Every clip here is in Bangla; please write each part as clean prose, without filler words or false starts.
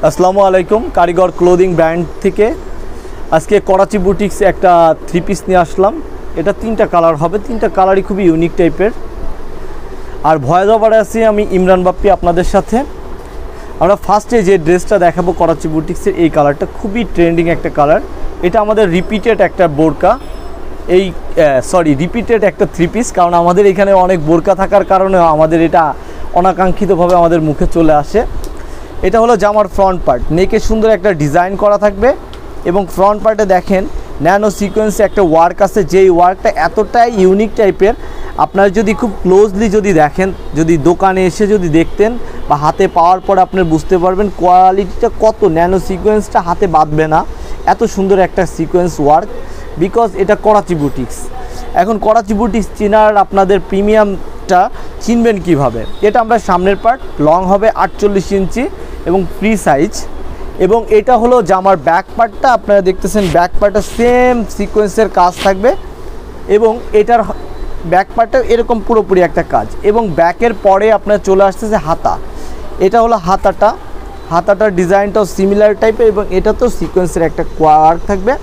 আসসালামু আলাইকুম। কারিগর ক্লোদিং ব্র্যান্ড থেকে আজকে করাচি বুটিক্স একটা থ্রি পিস নিয়ে আসলাম। এটা তিনটা কালার হবে, তিনটা কালারই খুবই ইউনিক টাইপের। আর ভয়েস ওভারে আছি আমি ইমরান বাপ্পি আপনাদের সাথে। আমরা ফার্স্টে যে ড্রেসটা দেখাবো করাচি বুটিক্সের, এই কালারটা খুবই ট্রেন্ডিং একটা কালার। এটা আমাদের রিপিটেড একটা বোরকা, রিপিটেড একটা থ্রি পিস, কারণ আমাদের এখানে অনেক বোরকা থাকার কারণে আমাদের এটা অনাকাঙ্ক্ষিতভাবে আমাদের মুখে চলে আসে। এটা হলো জামার ফ্রন্ট পার্ট, নেকে সুন্দর একটা ডিজাইন করা থাকবে এবং ফ্রন্ট পার্টে দেখেন ন্যানো সিকোয়েন্সে একটা ওয়ার্ক আছে, যেই ওয়ার্কটা এতটাই ইউনিক টাইপের। আপনারা যদি খুব ক্লোজলি যদি দেখেন, যদি দোকানে এসে যদি দেখতেন বা হাতে পাওয়ার পর আপনারা বুঝতে পারবেন কোয়ালিটিটা কত, ন্যানো সিকোয়েন্সটা হাতে বাঁধবে না, এত সুন্দর একটা সিকোয়েন্স ওয়ার্ক। বিকজ এটা করাচি বুটিক্স। এখন করাচি বুটিক্স চেনার আপনাদের প্রিমিয়ামটা চিনবেন কিভাবে? এটা আমরা সামনের পার্ট লং হবে 48 ইঞ্চি এবং ফ্রি সাইজ, এবং এটা হলো জামার ব্যাক পার্টটা। আপনারা দেখতেছেন ব্যাক পার্টটা সেম সিকোয়েন্সের কাজ থাকবে এবং এটার ব্যাক পার্টটা এরকম পুরোপুরি একটা কাজ, এবং ব্যাকের পরে আপনার চলে আসতেছে হাতা। এটা হলো হাতাটার ডিজাইনটাও সিমিলার টাইপের এবং এটা তো সিকোয়েন্সের একটা ওয়ার্ক থাকবে।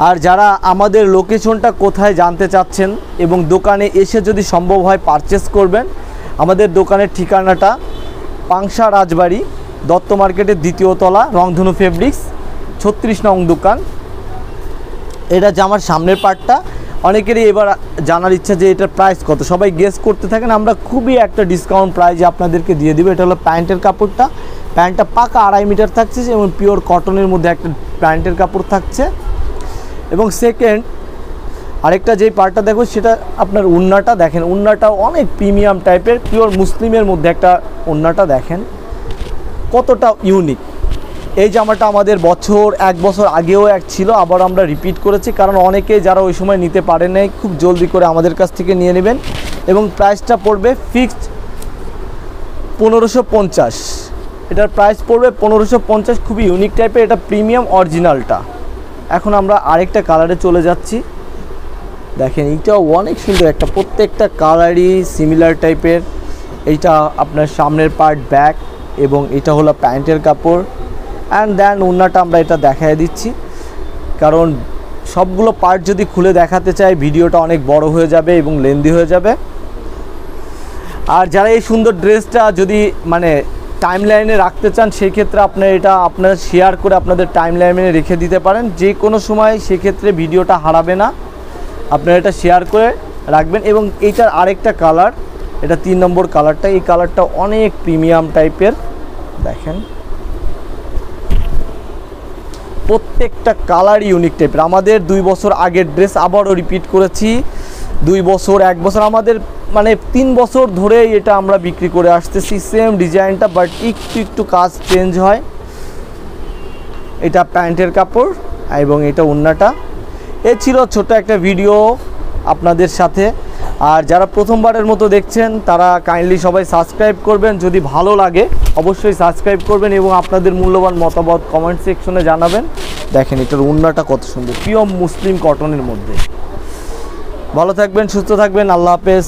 আর যারা আমাদের লোকেশনটা কোথায় জানতে চাচ্ছেন এবং দোকানে এসে যদি সম্ভব হয় পারচেস করবেন, আমাদের দোকানের ঠিকানাটা পাংশা রাজবাড়ি, দত্ত মার্কেটের দ্বিতীয় তলা, রংধনু ফেব্রিক্স, 36 নং দোকান। এটা জামার সামনের পার্টটা। অনেকেরই এবার জানার ইচ্ছা যে এটার প্রাইস কত, সবাই গেস করতে থাকেন। আমরা খুবই একটা ডিসকাউন্ট প্রাইজে আপনাদেরকে দিয়ে দেবো। এটা হলো প্যান্টের কাপড়টা, প্যান্টটা পাকা 2.5 মিটার থাকছে এবং পিওর কটনের মধ্যে একটা প্যান্টের কাপড় থাকছে। এবং সেকেন্ড আরেকটা যেই পার্টটা দেখো সেটা আপনার উন্নাটা দেখেন, উন্নাটাও অনেক প্রিমিয়াম টাইপের, পিওর মুসলিমের মধ্যে একটা উন্নাটা দেখেন কতটা ইউনিক। এই জামাটা আমাদের এক বছর আগেও এক ছিল, আবার আমরা রিপিট করেছি, কারণ অনেকে যারা ওই সময় নিতে পারে নাই খুব জলদি করে আমাদের কাছ থেকে নিয়ে নেবেন। এবং প্রাইসটা পড়বে ফিক্সড 1550। এটার প্রাইস পড়বে 1550, খুবই ইউনিক টাইপের, এটা প্রিমিয়াম অরিজিনালটা। এখন আমরা আরেকটা কালারে চলে যাচ্ছি। দেখেন এইটাও অনেক সুন্দর একটা, প্রত্যেকটা কালারই সিমিলার টাইপের। এইটা আপনার সামনের পার্ট ব্যাক এবং এটা হলো প্যান্টের কাপড়। অ্যান্ড দেন ওড়নাটা আমরা এটা দেখাই দিচ্ছি, কারণ সবগুলো পার্ট যদি খুলে দেখাতে চাই ভিডিওটা অনেক বড় হয়ে যাবে এবং লেন্দি হয়ে যাবে। আর যারা এই সুন্দর ড্রেসটা যদি টাইম লাইনে রাখতে চান, সেই ক্ষেত্রে আপনারা শেয়ার করে আপনাদের টাইম লাইনে রেখে দিতে পারেন যে কোনো সময়, সেক্ষেত্রে ভিডিওটা হারাবে না। আপনারা এটা শেয়ার করে রাখবেন। এবং এইটার আরেকটা কালার, এটা 3 নম্বর কালারটা, এই কালারটা অনেক প্রিমিয়াম টাইপের। দেখেন প্রত্যেকটা কালার ইউনিক টাইপের। আমাদের 2 বছর আগের ড্রেস আবারও রিপিট করেছি। 2 বছর 1 বছর আমাদের 3 বছর ধরে এটা আমরা বিক্রি করে আসতেছি, সেম ডিজাইনটা, বাট একটু কাজ চেঞ্জ হয়। এটা প্যান্টের কাপড় এবং এটা ওড়নাটা। এ ছিল ছোট একটা ভিডিও আপনাদের সাথে। আর যারা প্রথমবারের মতো দেখছেন তারা কাইন্ডলি সবাই সাবস্ক্রাইব করবেন, যদি ভালো লাগে অবশ্যই সাবস্ক্রাইব করবেন এবং আপনাদের মূল্যবান মতামত কমেন্ট সেকশনে জানাবেন। দেখেন এটার ওড়নাটা কত সুন্দর, পিওর মুসলিম কটনের মধ্যে। ভালো থাকবেন, সুস্থ থাকবেন, আল্লাহ হাফেজ।